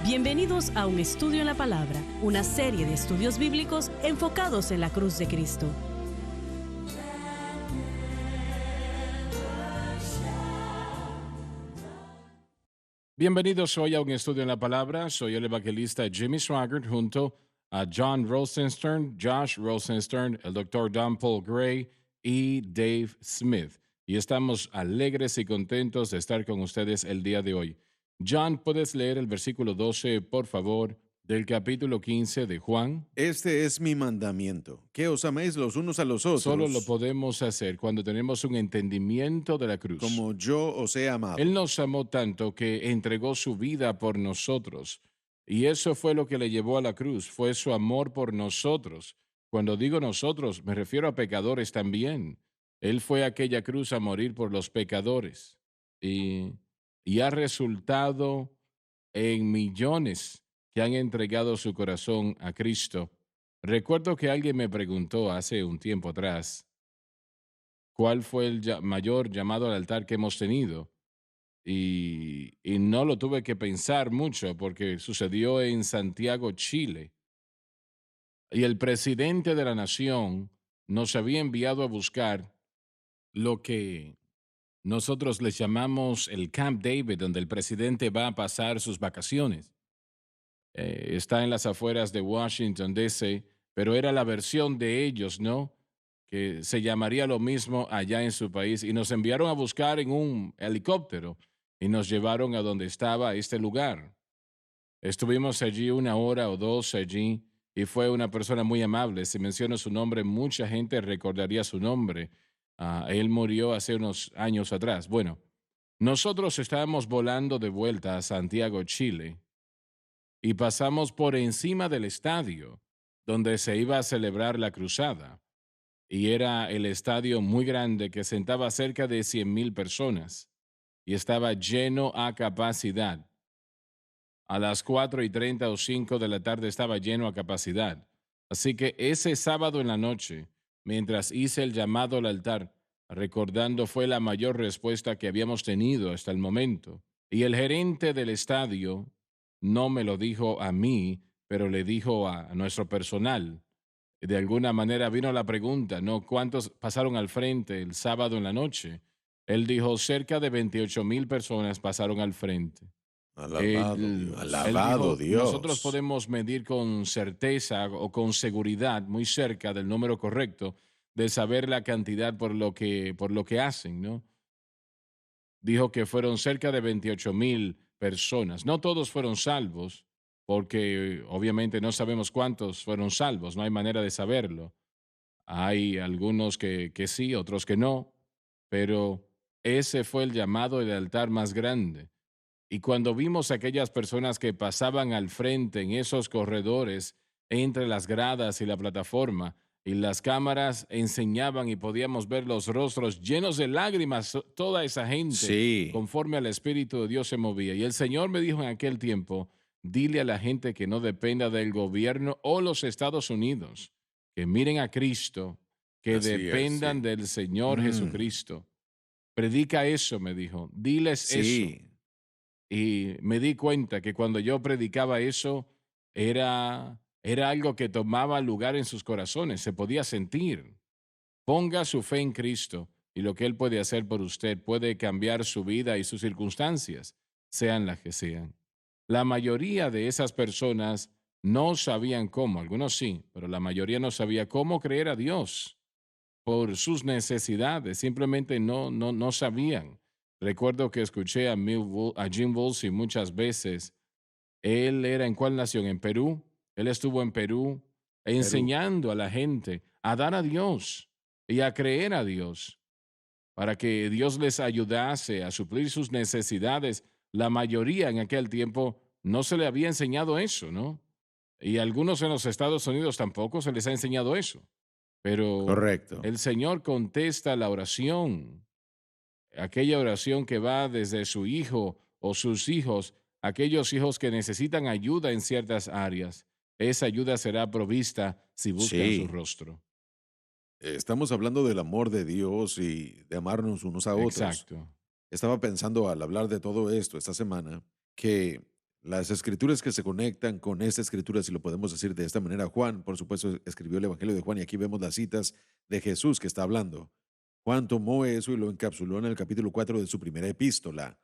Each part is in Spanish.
Bienvenidos a Un Estudio en la Palabra, una serie de estudios bíblicos enfocados en la cruz de Cristo. Bienvenidos hoy a Un Estudio en la Palabra. Soy el evangelista Jimmy Swaggart junto a John Rosenstern, Josh Rosenstern, el doctor Don Paul Gray y Dave Smith. Y estamos alegres y contentos de estar con ustedes el día de hoy. John, ¿puedes leer el versículo 12, por favor, del capítulo 15 de Juan? Este es mi mandamiento, que os améis los unos a los Solo lo otros, podemos hacer cuando tenemos un entendimiento de la cruz. como yo os he Él amado. nos amó tanto que entregó su vida por nosotros. Y eso fue lo que le llevó a la cruz, fue su amor por nosotros. Cuando digo nosotros, me refiero a pecadores también. Él fue a aquella cruz a morir por los pecadores. Y, y ha resultado en millones que han entregado su corazón a Cristo. Recuerdo que alguien me preguntó hace un tiempo atrás, ¿cuál fue el mayor llamado al altar que hemos tenido? Y no lo tuve que pensar mucho porque sucedió en Santiago, Chile. Y el presidente de la nación nos había enviado a buscar lo que nosotros les llamamos el Camp David, donde el presidente va a pasar sus vacaciones. Está en las afueras de Washington, D.C., pero era la versión de ellos, ¿no? Que se llamaría lo mismo allá en su país. Y nos enviaron a buscar en un helicóptero y nos llevaron a donde estaba este lugar. Estuvimos allí una hora o dos allí y fue una persona muy amable. Si menciono su nombre, mucha gente recordaría su nombre. Él murió hace unos años atrás. Bueno, nosotros estábamos volando de vuelta a Santiago, Chile, y pasamos por encima del estadio donde se iba a celebrar la cruzada. Y era el estadio muy grande que sentaba cerca de 100,000 personas y estaba lleno a capacidad. A las 4:30 o 5 de la tarde estaba lleno a capacidad. Así que ese sábado en la noche, mientras hice el llamado al altar, recordando fue la mayor respuesta que habíamos tenido hasta el momento. Y el gerente del estadio no me lo dijo a mí, pero le dijo a nuestro personal. De alguna manera vino la pregunta, ¿no? ¿Cuántos pasaron al frente el sábado en la noche? Él dijo, cerca de 28,000 personas pasaron al frente. Él Alabado dijo, nosotros Dios. podemos medir con certeza o con seguridad, muy cerca del número correcto, de saber la cantidad por lo que hacen, ¿no? Dijo que fueron cerca de 28,000 personas. No todos fueron salvos, porque obviamente no sabemos cuántos fueron salvos, no hay manera de saberlo. Hay algunos que sí, otros que no, pero ese fue el llamado del altar más grande. Y cuando vimos aquellas personas que pasaban al frente en esos corredores entre las gradas y la plataforma, y las cámaras enseñaban y podíamos ver los rostros llenos de lágrimas, toda esa gente, Sí, conforme al Espíritu de Dios se movía. Y el Señor me dijo en aquel tiempo, dile a la gente que no dependa del gobierno o los Estados Unidos, que miren a Cristo, que así es, dependan sí. del Señor Mm, Jesucristo. Predica eso, me dijo, diles eso. sí, Y me di cuenta que cuando yo predicaba eso, era algo que tomaba lugar en sus corazones, se podía sentir. Ponga su fe en Cristo y lo que Él puede hacer por usted puede cambiar su vida y sus circunstancias, sean las que sean. La mayoría de esas personas no sabían cómo, algunos sí, pero la mayoría no sabía cómo creer a Dios por sus necesidades, simplemente no sabían. Recuerdo que escuché a Jim Woolsey muchas veces. Él era en cuál nación, en Perú. Él estuvo en Perú Perú. enseñando a la gente a dar a Dios y a creer a Dios para que Dios les ayudase a suplir sus necesidades. La mayoría en aquel tiempo no se le había enseñado eso, ¿no? Y a algunos en los Estados Unidos tampoco se les ha enseñado eso. Pero Correcto. el Señor contesta la oración, aquella oración que va desde su hijo o sus hijos, aquellos hijos que necesitan ayuda en ciertas áreas. Esa ayuda será provista si buscan su Sí, rostro. estamos hablando del amor de Dios y de amarnos unos a otros. Exacto. Estaba pensando al hablar de todo esto esta semana que Las escrituras que se conectan con esta escritura, si lo podemos decir de esta manera, Juan, por supuesto, escribió el Evangelio de Juan y aquí vemos las citas de Jesús que está hablando. Juan tomó eso y lo encapsuló en el capítulo 4 de su primera epístola.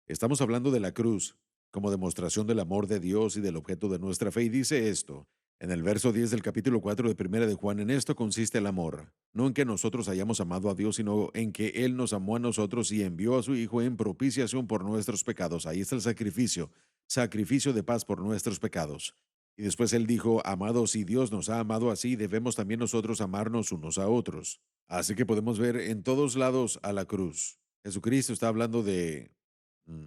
Estamos hablando de la cruz como demostración del amor de Dios y del objeto de nuestra fe y dice esto. En el verso 10 del capítulo 4 de Primera de Juan, en esto consiste el amor, no en que nosotros hayamos amado a Dios, sino en que Él nos amó a nosotros y envió a su Hijo en propiciación por nuestros pecados. Ahí está el sacrificio, sacrificio de paz por nuestros pecados. Y después Él dijo, amados, si Dios nos ha amado así, debemos también nosotros amarnos unos a otros. Así que podemos ver en todos lados a la cruz. Jesucristo está hablando mm,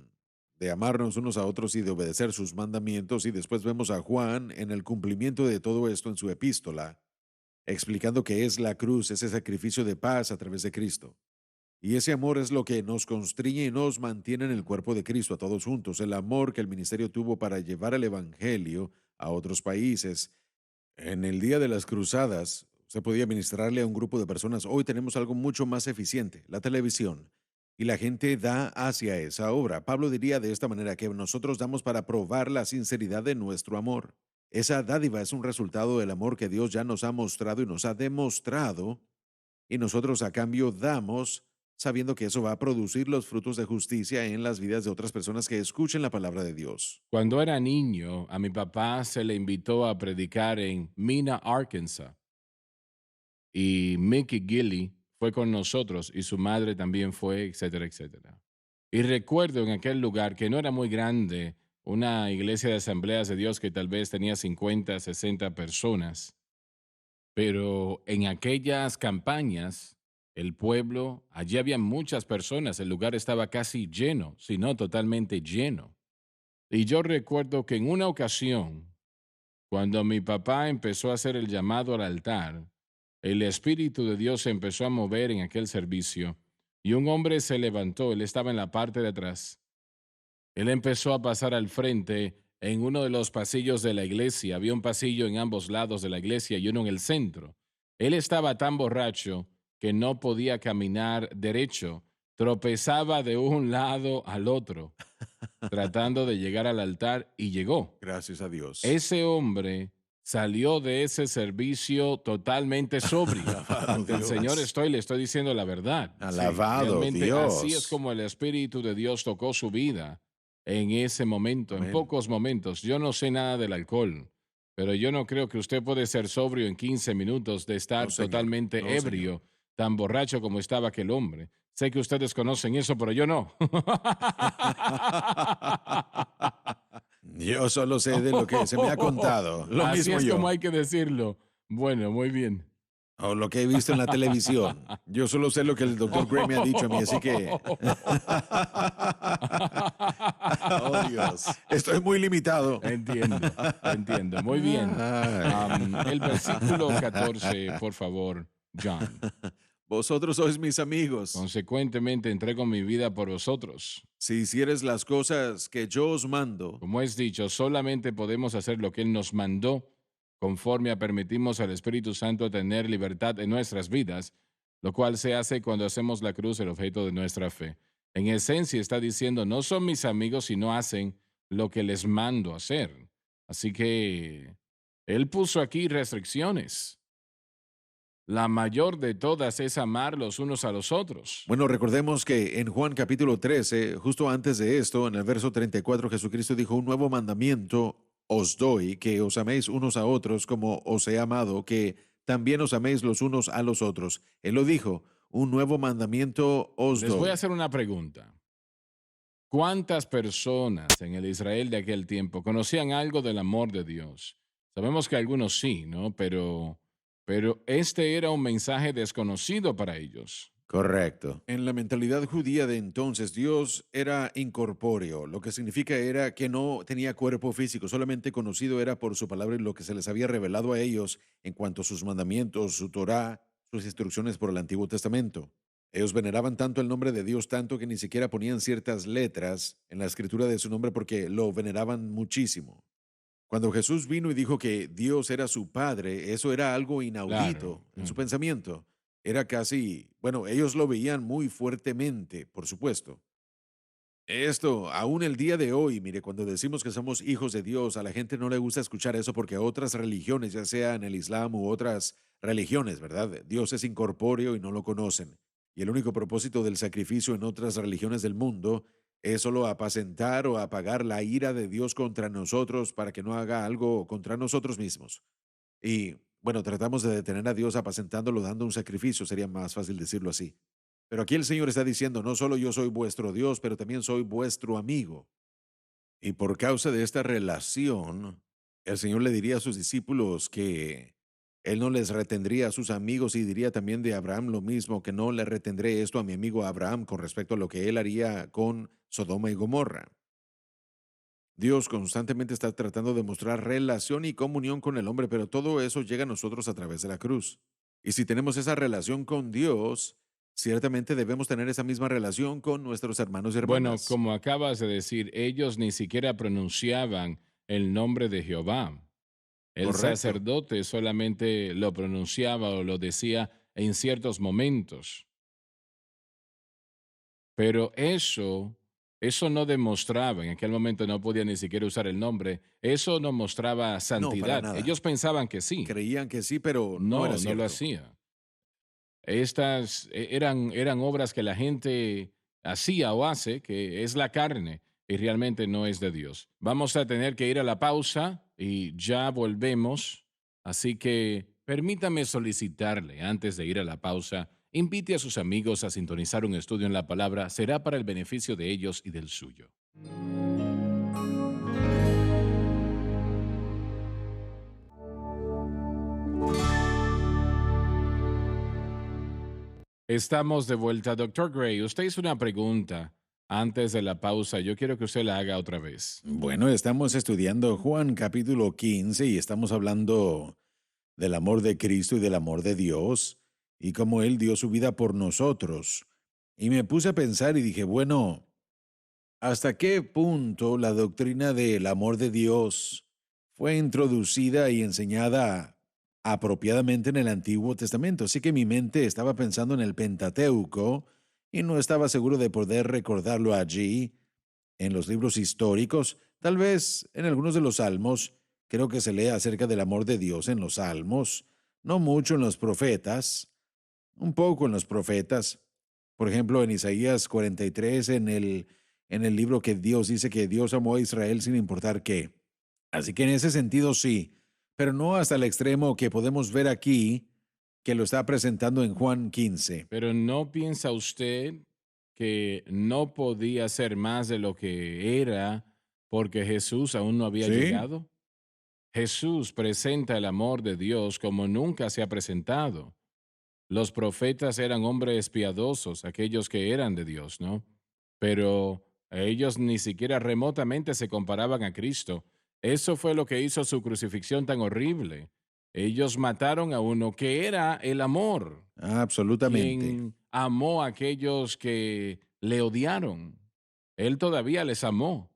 de amarnos unos a otros y de obedecer sus mandamientos. Y después vemos a Juan en el cumplimiento de todo esto en su epístola, explicando que es la cruz, ese sacrificio de paz a través de Cristo. Y ese amor es lo que nos constriñe y nos mantiene en el cuerpo de Cristo a todos juntos. El amor que el ministerio tuvo para llevar el Evangelio a otros países. En el día de las cruzadas, se podía ministrarle a un grupo de personas. Hoy tenemos algo mucho más eficiente, la televisión. Y la gente da hacia esa obra. Pablo diría de esta manera que nosotros damos para probar la sinceridad de nuestro amor. Esa dádiva es un resultado del amor que Dios ya nos ha mostrado y nos ha demostrado, y nosotros a cambio damos, sabiendo que eso va a producir los frutos de justicia en las vidas de otras personas que escuchen la palabra de Dios. Cuando era niño, a mi papá se le invitó a predicar en Mena, Arkansas, y Mickey Gilley fue con nosotros y su madre también fue, etcétera, etcétera. Y recuerdo en aquel lugar que no era muy grande, una iglesia de asambleas de Dios que tal vez tenía 50, 60 personas, pero en aquellas campañas, el pueblo, allí había muchas personas, el lugar estaba casi lleno, si no totalmente lleno. Y yo recuerdo que en una ocasión, cuando mi papá empezó a hacer el llamado al altar, el Espíritu de Dios se empezó a mover en aquel servicio y un hombre se levantó, él estaba en la parte de atrás. Él empezó a pasar al frente en uno de los pasillos de la iglesia. Había un pasillo en ambos lados de la iglesia y uno en el centro. Él estaba tan borracho que no podía caminar derecho. Tropezaba de un lado al otro, tratando de llegar al altar y llegó. Gracias a Dios. Ese hombre salió de ese servicio totalmente sobrio. Alabado Ante el Señor Dios. estoy, le estoy diciendo la verdad. Sí, Alabado realmente así es Dios. como el Espíritu de Dios tocó su vida en ese momento, en Amén. pocos momentos. Yo no sé nada del alcohol, pero yo no creo que usted puede ser sobrio en 15 minutos de No, estar señor. No, totalmente señor. ebrio, tan borracho como estaba aquel hombre. Sé que ustedes conocen eso, pero yo no. Yo solo sé de lo que se me ha contado. Lo Así mismo es como yo. hay que decirlo. Bueno, muy bien. O lo que he visto en la televisión. Yo solo sé lo que el doctor Gray me ha dicho a mí, así que... Oh, Dios. Estoy muy limitado. Entiendo, entiendo. Muy bien. El versículo 14, por favor, John. Vosotros sois mis amigos. Consecuentemente, entrego mi vida por vosotros. Si hicieres las cosas que yo os mando, Como es dicho, solamente podemos hacer lo que Él nos mandó conforme a permitimos al Espíritu Santo tener libertad en nuestras vidas, lo cual se hace cuando hacemos la cruz el objeto de nuestra fe. En esencia está diciendo, no son mis amigos si no hacen lo que les mando hacer. Así que Él puso aquí restricciones. La mayor de todas es amar los unos a los otros. bueno, recordemos que en Juan capítulo 13, justo antes de esto, en el verso 34, Jesucristo dijo, un nuevo mandamiento os doy, que os améis unos a otros como os he amado, que también os améis los unos a los otros. Él lo dijo, un nuevo mandamiento os Les voy a doy. hacer una pregunta. ¿Cuántas personas en el Israel de aquel tiempo conocían algo del amor de Dios? Sabemos que algunos sí, ¿no? Pero este era un mensaje desconocido para ellos. Correcto. En la mentalidad judía de entonces, Dios era incorpóreo, lo que significa era que no tenía cuerpo físico, solamente conocido era por su palabra y lo que se les había revelado a ellos en cuanto a sus mandamientos, su Torá, sus instrucciones por el Antiguo Testamento. Ellos veneraban tanto el nombre de Dios, tanto que ni siquiera ponían ciertas letras en la escritura de su nombre porque lo veneraban muchísimo. Cuando Jesús vino y dijo que Dios era su Padre, eso era algo Claro, inaudito en su claro. pensamiento. Era casi, bueno, ellos lo veían muy fuertemente, por supuesto. Esto, aún el día de hoy, mire, cuando decimos que somos hijos de Dios, a la gente no le gusta escuchar eso porque otras religiones, ya sea en el Islam u otras religiones, ¿verdad? Dios es incorpóreo y no lo conocen. Y el único propósito del sacrificio en otras religiones del mundo es solo apacentar o apagar la ira de Dios contra nosotros para que no haga algo contra nosotros mismos. Y bueno, tratamos de detener a Dios apacentándolo dando un sacrificio, sería más fácil decirlo así. Pero aquí el Señor está diciendo, no solo yo soy vuestro Dios, pero también soy vuestro amigo. Y por causa de esta relación, el Señor le diría a sus discípulos que Él no les retendría a sus amigos y diría también de Abraham lo mismo, que no le retendré esto a mi amigo Abraham con respecto a lo que Él haría con Sodoma y Gomorra. Dios constantemente está tratando de mostrar relación y comunión con el hombre, pero todo eso llega a nosotros a través de la cruz. Y si tenemos esa relación con Dios, ciertamente debemos tener esa misma relación con nuestros hermanos y Bueno, hermanas. como acabas de decir, ellos ni siquiera pronunciaban el nombre de Jehová. El Correcto. sacerdote solamente lo pronunciaba o lo decía en ciertos momentos, pero eso no demostraba, en aquel momento no podía ni siquiera usar el nombre, eso no mostraba No, para santidad. nada. Ellos pensaban que sí, Creían que sí, pero no era no, no lo cierto. hacía. Eran obras que la gente hacía o hace, que es la carne y realmente no es de Dios. Vamos a tener que ir a la pausa y ya volvemos. Así que permítame solicitarle, antes de ir a la pausa, invite a sus amigos a sintonizar un estudio en la palabra. Será para el beneficio de ellos y del suyo. Estamos de vuelta. Doctor Gray, usted hizo una pregunta antes de la pausa. Yo quiero que usted la haga otra vez. Bueno, estamos estudiando Juan capítulo 15 y estamos hablando del amor de Cristo y del amor de Dios y cómo Él dio su vida por nosotros. Y me puse a pensar y dije, bueno, ¿hasta qué punto la doctrina del amor de Dios fue introducida y enseñada apropiadamente en el Antiguo Testamento? Así que mi mente estaba pensando en el Pentateuco y no estaba seguro de poder recordarlo allí, en los libros históricos, tal vez en algunos de los salmos. Creo que se lee acerca del amor de Dios en los salmos, no mucho en los profetas, un poco en los profetas. Por ejemplo, en Isaías 43, en el libro que Dios dice que Dios amó a Israel sin importar qué. Así que en ese sentido sí, pero no hasta el extremo que podemos ver aquí, que lo está presentando en Juan 15. Pero ¿no piensa usted que no podía ser más de lo que era porque Jesús aún no había Sí, llegado? Jesús presenta el amor de Dios como nunca se ha presentado. Los profetas eran hombres piadosos, aquellos que eran de Dios, ¿no? Pero ellos ni siquiera remotamente se comparaban a Cristo. Eso fue lo que hizo su crucifixión tan horrible. Ellos mataron a uno que era el amor, absolutamente. quien amó a aquellos que le odiaron. Él todavía les amó.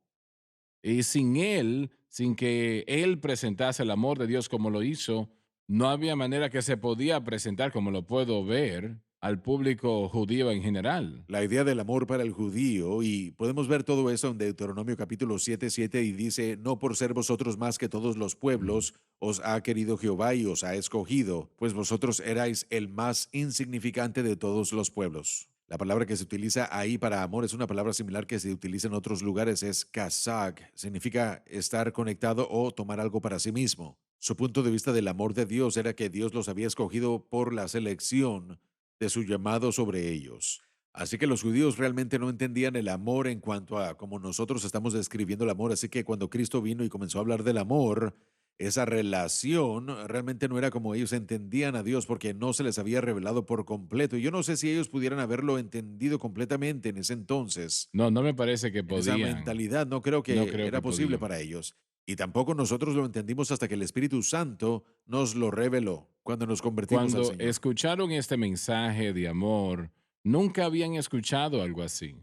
Y sin él, sin que él presentase el amor de Dios como lo hizo, no había manera que se podía presentar, como lo puedo ver, al público judío en general. La idea del amor para el judío, y podemos ver todo eso en Deuteronomio capítulo 7:7 y dice, no por ser vosotros más que todos los Mm. pueblos, os ha querido Jehová y os ha escogido, pues vosotros erais el más insignificante de todos los pueblos. La palabra que se utiliza ahí para amor es una palabra similar que se utiliza en otros lugares, es kazak, significa estar conectado o tomar algo para sí mismo. Su punto de vista del amor de Dios era que Dios los había escogido por la selección de su llamado sobre ellos. Así que los judíos realmente no entendían el amor en cuanto a como nosotros estamos describiendo el amor. Así que cuando Cristo vino y comenzó a hablar del amor, esa relación realmente no era como ellos entendían a Dios porque no se les había revelado por completo. Y yo no sé si ellos pudieran haberlo entendido completamente en ese entonces. No, no me parece que En esa podían. mentalidad no creo No que creo era que posible podían. para ellos. Y tampoco nosotros lo entendimos hasta que el Espíritu Santo nos lo reveló cuando nos convertimos al Cuando Señor. escucharon este mensaje de amor, nunca habían escuchado algo así.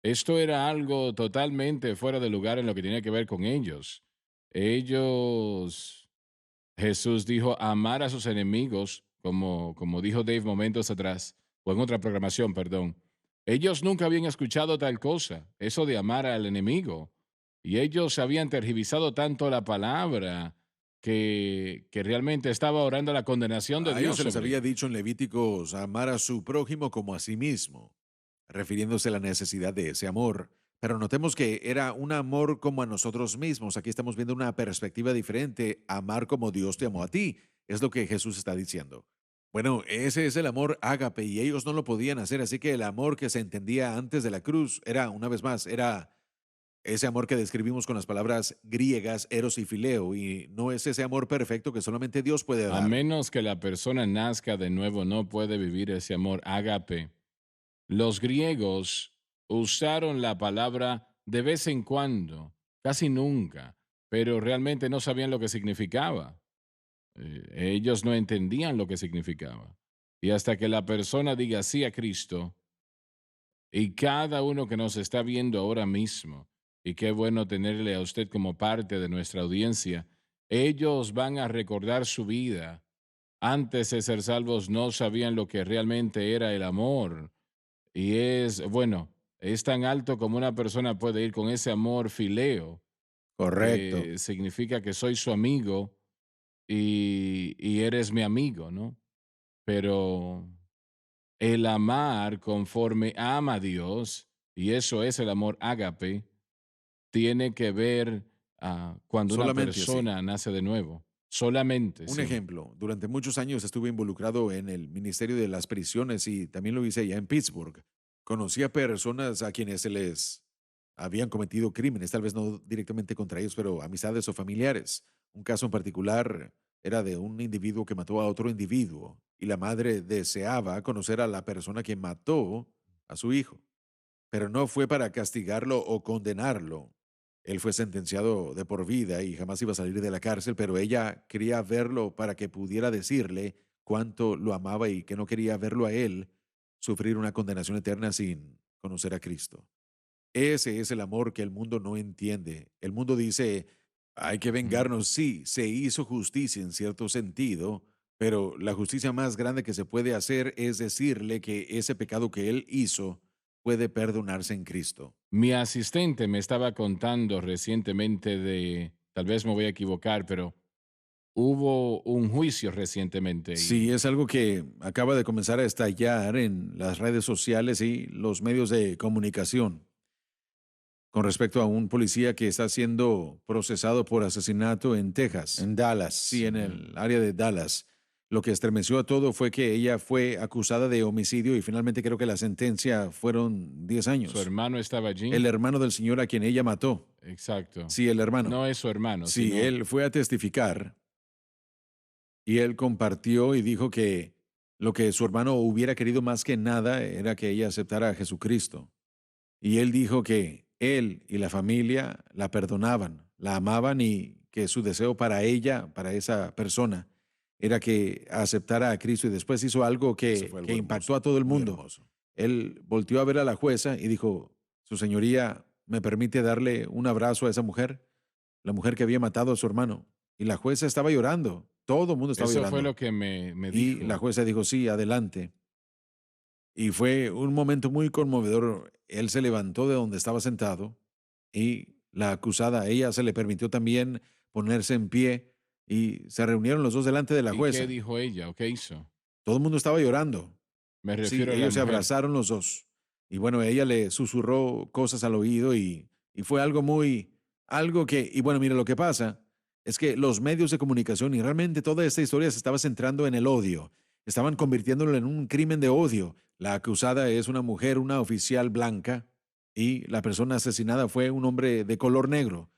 Esto era algo totalmente fuera de lugar en lo que tenía que ver con ellos. Ellos Jesús dijo amar a sus enemigos, como dijo Dave momentos atrás, o en otra programación, perdón. Ellos nunca habían escuchado tal cosa, eso de amar al enemigo. Y ellos habían tergiversado tanto la palabra que realmente estaba orando la condenación de A ellos Dios se les sobre había ellos. dicho en Levíticos amar a su prójimo como a sí mismo, refiriéndose a la necesidad de ese amor. Pero notemos que era un amor como a nosotros mismos. Aquí estamos viendo una perspectiva diferente. Amar como Dios te amó a ti. Es lo que Jesús está diciendo. Bueno, ese es el amor ágape y ellos no lo podían hacer. Así que el amor que se entendía antes de la cruz era, una vez más, era ese amor que describimos con las palabras griegas, eros y fileo. Y no es ese amor perfecto que solamente Dios puede A dar. menos que la persona nazca de nuevo, no puede vivir ese amor ágape. Los griegos usaron la palabra de vez en cuando, casi nunca, pero realmente no sabían lo que significaba. Ellos no entendían lo que significaba. Y hasta que la persona diga sí a Cristo, y cada uno que nos está viendo ahora mismo, y qué bueno tenerle a usted como parte de nuestra audiencia, ellos van a recordar su vida. Antes de ser salvos no sabían lo que realmente era el amor. Y es, bueno, es tan alto como una persona puede ir con ese amor fileo, Correcto. que significa que soy su amigo y eres mi amigo, ¿no? Pero el amar conforme ama a Dios, y eso es el amor ágape, tiene que ver cuando una Solamente así. persona nace de nuevo. Solamente, Un sí. ejemplo, durante muchos años estuve involucrado en el Ministerio de las Prisiones y también lo hice allá en Pittsburgh. Conocí a personas a quienes se les habían cometido crímenes, tal vez no directamente contra ellos, pero amistades o familiares. Un caso en particular era de un individuo que mató a otro individuo y la madre deseaba conocer a la persona que mató a su hijo, pero no fue para castigarlo o condenarlo. Él fue sentenciado de por vida y jamás iba a salir de la cárcel, pero ella quería verlo para que pudiera decirle cuánto lo amaba y que no quería verlo a él sufrir una condenación eterna sin conocer a Cristo. Ese es el amor que el mundo no entiende. El mundo dice, hay que Ujú. vengarnos. Sí, se hizo justicia en cierto sentido, pero la justicia más grande que se puede hacer es decirle que ese pecado que él hizo puede perdonarse en Cristo. Mi asistente me estaba contando recientemente de, tal vez me voy a equivocar, pero hubo un juicio recientemente Sí, es y algo que acaba de comenzar a estallar en las redes sociales y los medios de comunicación con respecto a un policía que está siendo procesado por asesinato en Texas. En Dallas. Sí, en ujú, el área de Dallas. Lo que estremeció a todo fue que ella fue acusada de homicidio y finalmente creo que la sentencia fueron 10 su años. hermano estaba allí. El hermano del señor a quien ella mató. Exacto. Sí, el hermano. No es su hermano, Sí, sino él fue a testificar y él compartió y dijo que lo que su hermano hubiera querido más que nada era que ella aceptara a Jesucristo. Y él dijo que él y la familia la perdonaban, la amaban y que su deseo para ella, para esa persona, era que aceptara a Cristo y después hizo algo Eso fue que algo impactó a hermoso, todo el muy mundo. hermoso. Él volteó a ver a la jueza y dijo, Su señoría, ¿me permite darle un abrazo a esa mujer? La mujer que había matado a su hermano. Y la jueza estaba llorando, todo el mundo estaba eso fue llorando. lo que me Y la dijo. jueza dijo, sí, adelante. Y fue un momento muy conmovedor. Él se levantó de donde estaba sentado y la acusada, a ella se le permitió también ponerse en pie y se reunieron los dos delante de la ¿Y qué jueza. dijo ella o qué hizo? Todo el mundo estaba llorando. Me Sí, refiero a la ellos se mujer. abrazaron los dos. Y bueno, ella le susurró cosas al oído y fue algo muy, algo que, y bueno, mira, lo que pasa es que los medios de comunicación y realmente toda esta historia se estaba centrando en el odio. Estaban convirtiéndolo en un crimen de odio. La acusada es una mujer, una oficial blanca, y la persona asesinada fue un hombre de color negro.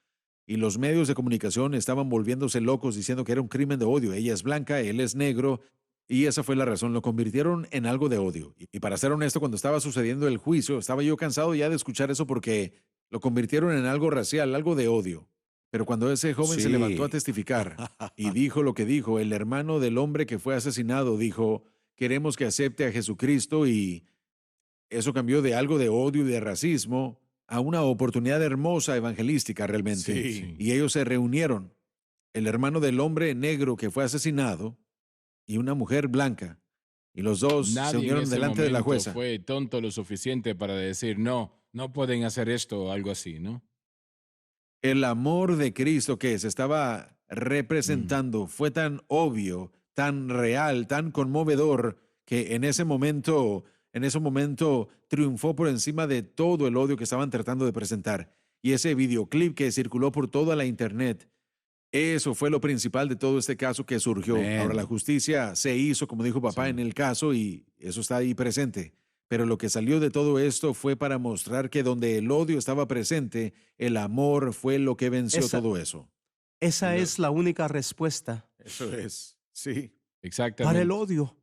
Y los medios de comunicación estaban volviéndose locos diciendo que era un crimen de odio. Ella es blanca, él es negro, y esa fue la razón, lo convirtieron en algo de odio. Y para ser honesto, cuando estaba sucediendo el juicio, estaba yo cansado ya de escuchar eso porque lo convirtieron en algo racial, algo de odio. Pero cuando ese joven se levantó a Sí. testificar y dijo lo que dijo, el hermano del hombre que fue asesinado dijo, queremos que acepte a Jesucristo y eso cambió de algo de odio y de racismo a una oportunidad hermosa evangelística realmente. Sí. Sí. Y ellos se reunieron, el hermano del hombre negro que fue asesinado y una mujer blanca. Y los dos se Nadie en unieron ese delante de la momento jueza. fue tonto lo suficiente para decir, no, no pueden hacer esto o algo así, ¿no? El amor de Cristo que se estaba Mm. representando fue tan obvio, tan real, tan conmovedor, que en ese momento triunfó por encima de todo el odio que estaban tratando de presentar. Y ese videoclip que circuló por toda la internet, eso fue lo principal de todo este caso que surgió. Ahora, la Amén. justicia se hizo, como dijo papá, en Sí. el caso, y eso está ahí presente. Pero lo que salió de todo esto fue para mostrar que donde el odio estaba presente, el amor fue lo que venció Esa, todo eso. esa Lo- es la única respuesta Eso es. Sí. para el Exactamente. odio.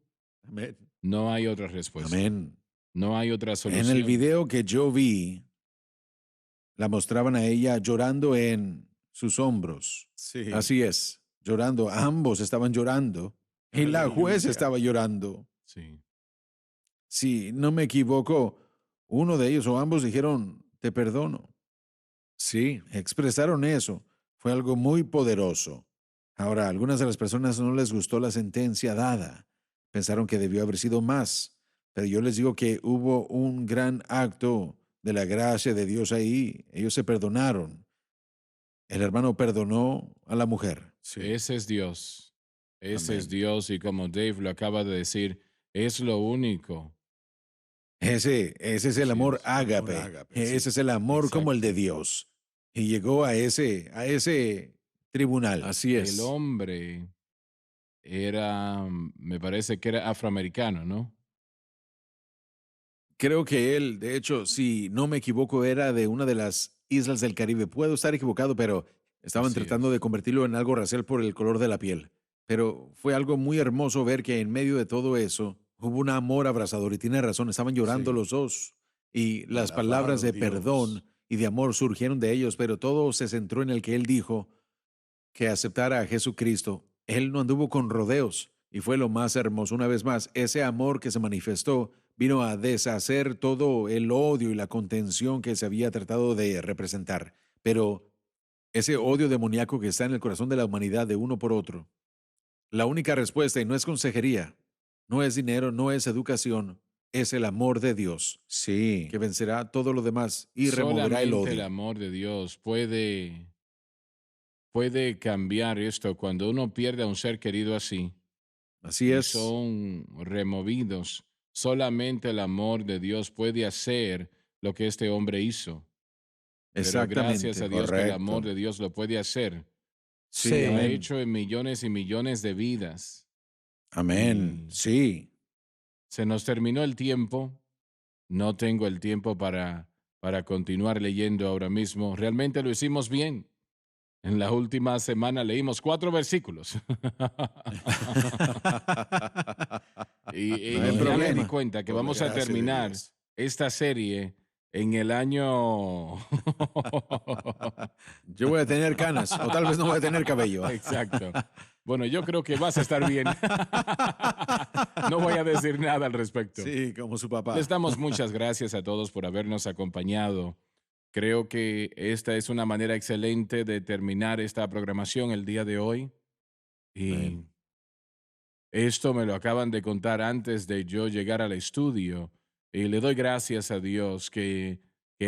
Amén. No hay otra respuesta. Amén. No hay otra En solución. el video que yo vi, la mostraban a ella llorando en sus hombros. Sí. Así es, llorando. Ambos estaban llorando. Y la juez Aleluya. estaba llorando. Sí. Si no me equivoco, uno de ellos o ambos dijeron, te perdono. Sí, expresaron eso. Fue algo muy poderoso. Ahora, a algunas de las personas no les gustó la sentencia dada. Pensaron que debió haber sido más. Pero yo les digo que hubo un gran acto de la gracia de Dios ahí. Ellos se perdonaron. El hermano perdonó a la mujer. Sí. Ese es Dios. Ese es Amén. Dios. Y como Dave lo acaba de decir, es lo único. Ese es el Así amor es. ágape. Amor ágape, sí. Ese es el amor como el de Exacto. Dios. Y llegó a ese tribunal. Así es. El hombre era, me parece que era afroamericano, ¿no? Creo que él, de hecho, si no me equivoco, era de una de las islas del Caribe. Puedo estar equivocado, pero estaban Así tratando es. de convertirlo en algo racial por el color de la piel. Pero fue algo muy hermoso ver que en medio de todo eso hubo un amor abrazador. Y tiene razón, estaban llorando Sí. los dos. Y las palabras Alabado de perdón Dios. y de amor surgieron de ellos, pero todo se centró en el que él dijo que aceptara a Jesucristo. Él no anduvo con rodeos y fue lo más hermoso. Una vez más, ese amor que se manifestó vino a deshacer todo el odio y la contención que se había tratado de representar. Pero ese odio demoníaco que está en el corazón de la humanidad de uno por otro, la única respuesta, y no es consejería, no es dinero, no es educación, es el amor de Dios Sí. que vencerá todo lo demás y removerá el Solamente el odio. amor de Dios puede cambiar esto cuando uno pierde a un ser querido así Así y es. son removidos. Solamente el amor de Dios puede hacer lo que este hombre hizo. Pero Exactamente. gracias a Dios que el amor Correcto. de Dios lo puede hacer. Sí, Sí. Lo ha amén. hecho en millones y millones de vidas. Amén. Y Sí. se nos terminó el tiempo. No tengo el tiempo para continuar leyendo ahora mismo. Realmente lo hicimos bien. En la última semana leímos 4 versículos. Y No hay ya me di problema. cuenta que Por la vamos a gracia de terminar Dios. esta serie en el año... Yo voy a tener canas, o tal vez no voy a tener cabello. Exacto. Bueno, yo creo que vas a estar bien. No voy a decir nada al respecto. Sí, como su papá. Les damos muchas gracias a todos por habernos acompañado. Creo que esta es una manera excelente de terminar esta programación el día de hoy. Y Amén. esto me lo acaban de contar antes de yo llegar al estudio. Y le doy gracias a Dios que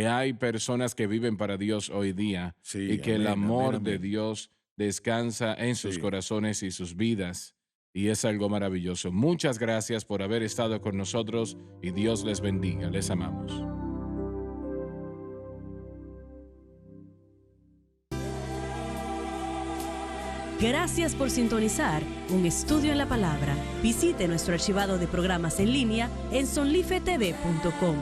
hay personas que viven para Dios hoy día Sí, y que el amén, amor amén, de amén. Dios descansa en sus Sí. corazones y sus vidas. Y es algo maravilloso. Muchas gracias por haber estado con nosotros y Dios les bendiga. Les amamos. Gracias por sintonizar Un Estudio en la Palabra. Visite nuestro archivado de programas en línea en sonlifetv.com.